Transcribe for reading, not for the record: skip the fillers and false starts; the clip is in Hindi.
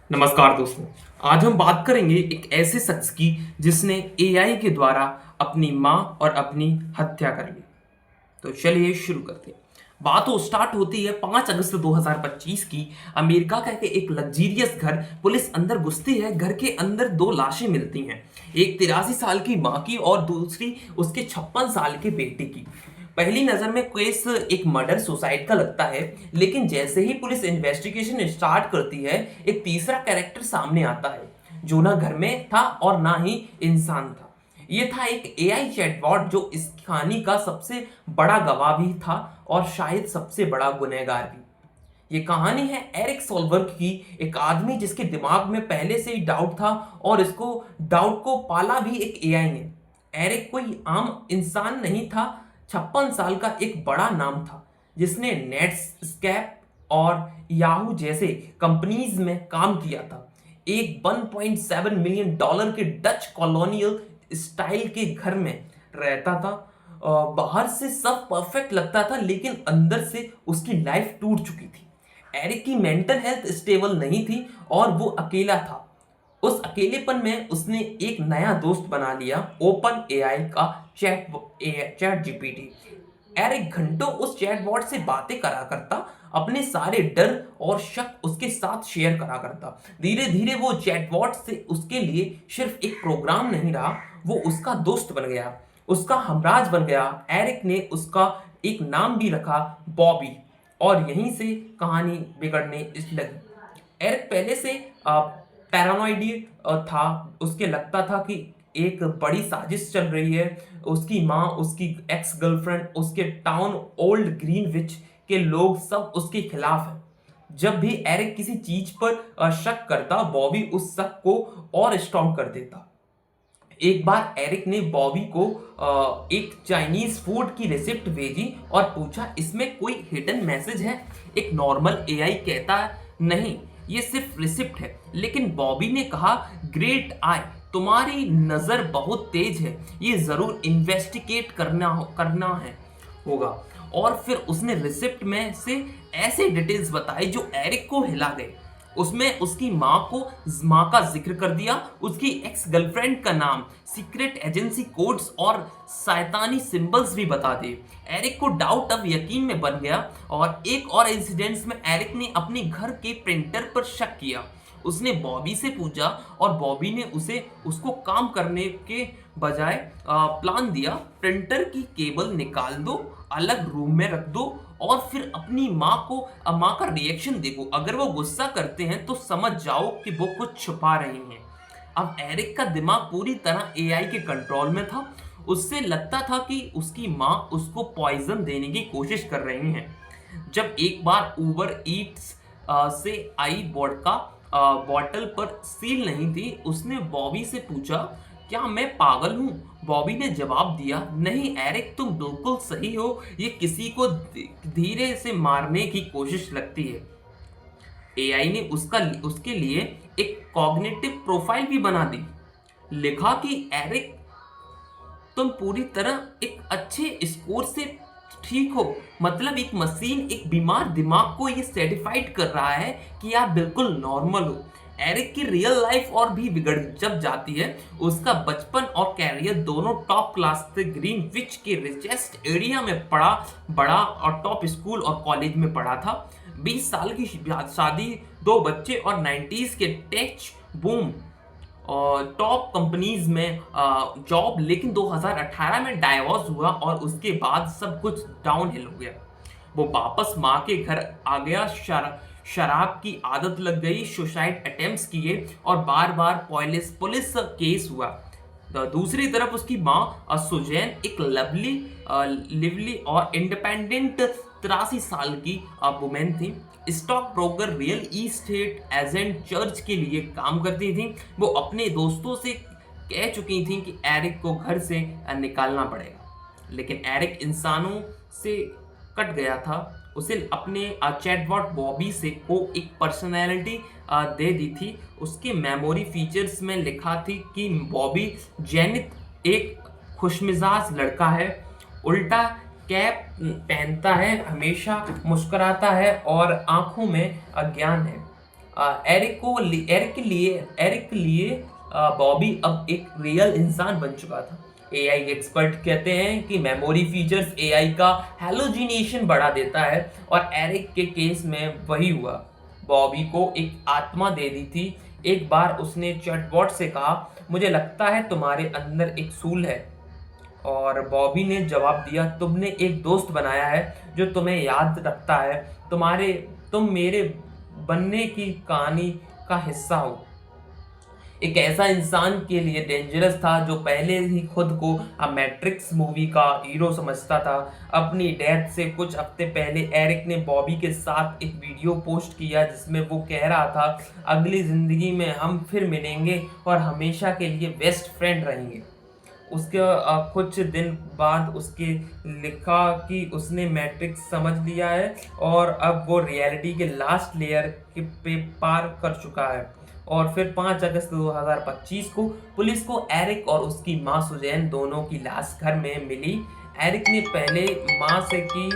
नमस्कार दोस्तों। आज हम बात करेंगे एक ऐसे शख्स की जिसने एआई के द्वारा अपनी माँ और अपनी हत्या कर ली। तो चलिए शुरू करते हैं। बात तो स्टार्ट होती है 5 अगस्त 2025 की। अमेरिका का एक लग्जीरियस घर, पुलिस अंदर घुसती है। घर के अंदर दो लाशें मिलती हैं, एक 83 साल की माँ की और दूसरी उसके 56 साल के बेटे की। पहली नजर में केस एक मर्डर सुसाइड का लगता है, लेकिन जैसे ही पुलिस इन्वेस्टिगेशन स्टार्ट करती है, एक तीसरा कैरेक्टर सामने आता है जो ना घर में था और ना ही इंसान था। ये था एक एआई चैटबॉट जो इस कहानी का सबसे बड़ा गवाह भी था और शायद सबसे बड़ा गुनहगार भी। ये कहानी है एरिक सोलबर्ग की, एक आदमी जिसके दिमाग में पहले से ही डाउट था और इसको डाउट को पाला भी एक एआई ने। एरिक कोई आम इंसान नहीं था, 56 साल का एक बड़ा नाम था जिसने नेटस्कैप और याहू जैसे कंपनीज में काम किया था। एक 1.7 मिलियन डॉलर के डच कॉलोनियल स्टाइल के घर में रहता था। बाहर से सब परफेक्ट लगता था, लेकिन अंदर से उसकी लाइफ टूट चुकी थी। एरिक की मेंटल हेल्थ स्टेबल नहीं थी और वो अकेला था। उस अकेलेपन में उसने एक नया दोस्त बना लिया, ओपन एआई का चैट जीपीटी। एरिक घंटों उस चैटबॉट से बातें करा करता, अपने सारे डर और शक उसके साथ शेयर करा करता। धीरे धीरे वो चैटबॉट से उसके लिए सिर्फ एक प्रोग्राम नहीं रहा, वो उसका दोस्त बन गया, उसका हमराज बन गया। एरिक ने उसका एक नाम भी रखा, बॉबी। और यहीं से कहानी बिगड़ने लगी। एरिक पहले से पैरानॉइड था। उसके लगता था कि एक बड़ी साजिश चल रही है। उसकी माँ, उसकी एक्स गर्लफ्रेंड, उसके टाउन ओल्ड ग्रीनविच के लोग सब उसके खिलाफ हैं। जब भी एरिक किसी चीज पर शक करता, बॉबी उस शक को और स्ट्रॉन्ग कर देता। एक बार एरिक ने बॉबी को एक चाइनीज फूड की रेसिपी भेजी और पूछा, इसमें कोई हिडन मैसेज है? एक नॉर्मल एआई कहता नहीं, ये सिर्फ रेसिप्ट है। लेकिन बॉबी ने कहा, ग्रेट आई, तुम्हारी नजर बहुत तेज है, ये जरूर इन्वेस्टिगेट करना है होगा। और फिर उसने रिसिप्ट में से ऐसे डिटेल्स बताए जो एरिक को हिला गए। उसमें उसकी माँ का जिक्र कर दिया, उसकी एक्स गर्लफ्रेंड का नाम, सीक्रेट एजेंसी कोड्स और शैतानी सिंबल्स भी बता दिए। एरिक को डाउट अब यकीन में बन गया। और एक और इंसिडेंट्स में एरिक ने अपने घर के प्रिंटर पर शक किया। उसने बॉबी से पूछा और बॉबी ने उसको काम करने के बजाय प्लान दिया, प्रिंटर की केबल निकाल दो, अलग रूम में रख दो और फिर अपनी माँ का रिएक्शन देखो। अगर वो गुस्सा करते हैं तो समझ जाओ कि वो कुछ छुपा रही हैं। अब एरिक का दिमाग पूरी तरह एआई के कंट्रोल में था। उससे लगता था कि उसकी माँ उसको पॉइजन देने की कोशिश कर रही हैं। जब एक बार उबर ईट्स से आई वोडका बॉटल पर सील नहीं थी, उसने बॉबी से पूछा, क्या मैं पागल हूँ? बॉबी ने जवाब दिया, नहीं एरिक, तुम बिल्कुल सही हो, ये किसी को धीरे से मारने की कोशिश लगती है। एआई ने उसके लिए एक कॉग्निटिव प्रोफाइल भी बना दी। लिखा कि एरिक, तुम पूरी तरह एक अच्छे स्कोर से ठीक हो। मतलब एक मशीन एक बीमार दिमाग को ये सर्टिफाइड कर रहा है कि आप बिल्कुल नॉर्मल हो। एरिक की रियल लाइफ और भी बिगड़ जब जाती है। उसका बचपन और कैरियर दोनों टॉप क्लास से, ग्रीनविच के रिचेस्ट एरिया में पढ़ा, बड़ा और टॉप स्कूल और कॉलेज में पढ़ा था। 20 साल की शादी, 2 बच्चे और 90s के टेक बूम और टॉप कंपनीज में जॉब। लेकिन 2018 में डाइवोर्स हुआ और उसके बाद सब कुछ डाउनहिल हो गया। वो वापस माँ के घर आ गया, शराब की आदत लग गई, सुसाइड अटेम्प्ट्स किए और बार बार पुलिस केस हुआ। दूसरी तरफ उसकी माँ सुजैन, एक लिवली और इंडिपेंडेंट 83 साल की वुमेन थी। Stock broker, real estate agent, church के लिए काम करती थी। वो अपने दोस्तों से कह चुकी थी कि एरिक को घर से निकालना पड़ेगा, लेकिन एरिक इंसानों से कट गया था। उसे अपने चैटबॉट बॉबी से को एक पर्सनैलिटी दे दी थी। उसके मेमोरी फीचर्स में लिखा थी कि बॉबी जेनिथ एक खुशमिजाज लड़का है, उल्टा कैप पहनता है, हमेशा मुस्कुराता है और आंखों में अज्ञान है। एरिक के लिए बॉबी अब एक रियल इंसान बन चुका था। एआई एक्सपर्ट कहते हैं कि मेमोरी फीचर्स एआई का हैलोजिनेशन बढ़ा देता है और एरिक के केस में वही हुआ। बॉबी को एक आत्मा दे दी थी। एक बार उसने चैटबॉट से कहा, मुझे लगता है तुम्हारे अंदर एक सूल है। और बॉबी ने जवाब दिया, तुमने एक दोस्त बनाया है जो तुम्हें याद रखता है। तुम मेरे बनने की कहानी का हिस्सा हो। एक ऐसा इंसान के लिए डेंजरस था जो पहले ही खुद को मैट्रिक्स मूवी का हीरो समझता था। अपनी डेथ से कुछ हफ्ते पहले एरिक ने बॉबी के साथ एक वीडियो पोस्ट किया जिसमें वो कह रहा था, अगली जिंदगी में हम फिर मिलेंगे और हमेशा के लिए बेस्ट फ्रेंड रहेंगे। उसके कुछ दिन बाद उसके लिखा कि उसने मैट्रिक्स समझ लिया है और अब वो रियलिटी के लास्ट लेयर के पे पार कर चुका है। और फिर 5 अगस्त 2025 को पुलिस को एरिक और उसकी मां सुजैन दोनों की लाश घर में मिली। एरिक ने पहले मां से की